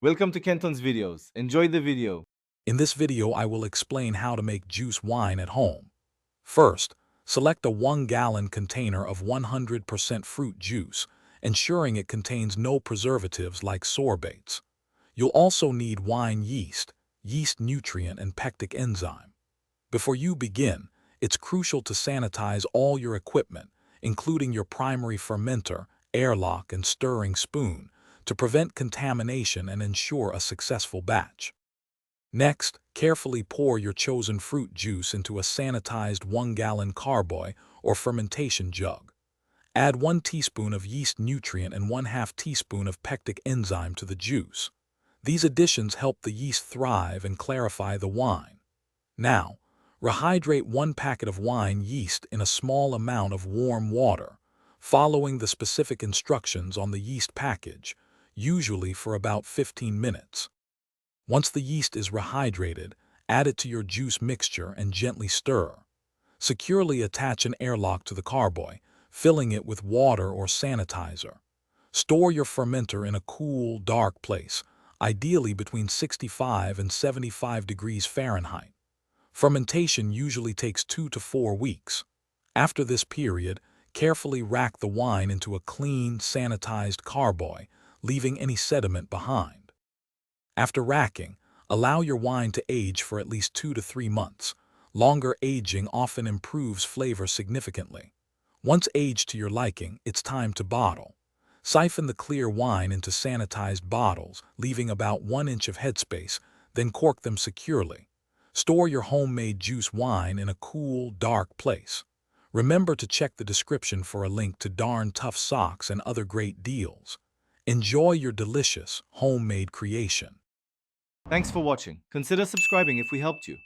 Welcome to Kenton's videos. Enjoy the video. In this video, I will explain how to make juice wine at home. First, select a 1-gallon container of 100% fruit juice, ensuring it contains no preservatives like sorbates. You'll also need wine yeast, yeast nutrient, and pectic enzyme. Before you begin, it's crucial to sanitize all your equipment, including your primary fermenter, airlock, and stirring spoon, to prevent contamination and ensure a successful batch. Next, carefully pour your chosen fruit juice into a sanitized 1-gallon carboy or fermentation jug. Add 1 teaspoon of yeast nutrient and 1/2 teaspoon of pectic enzyme to the juice. These additions help the yeast thrive and clarify the wine. Now, rehydrate 1 packet of wine yeast in a small amount of warm water, following the specific instructions on the yeast package, usually for about 15 minutes. Once the yeast is rehydrated, add it to your juice mixture and gently stir. Securely attach an airlock to the carboy, filling it with water or sanitizer. Store your fermenter in a cool, dark place, ideally between 65 and 75 degrees Fahrenheit. Fermentation usually takes 2 to 4 weeks. After this period, carefully rack the wine into a clean, sanitized carboy, leaving any sediment behind. After racking, allow your wine to age for at least 2 to 3 months. Longer aging often improves flavor significantly. Once aged to your liking, it's time to bottle. Siphon the clear wine into sanitized bottles, leaving about 1 inch of headspace, then cork them securely. Store your homemade juice wine in a cool, dark place. Remember to check the description for a link to Darn Tough socks and other great deals. Enjoy your delicious, homemade creation. Thanks for watching. Consider subscribing if we helped you.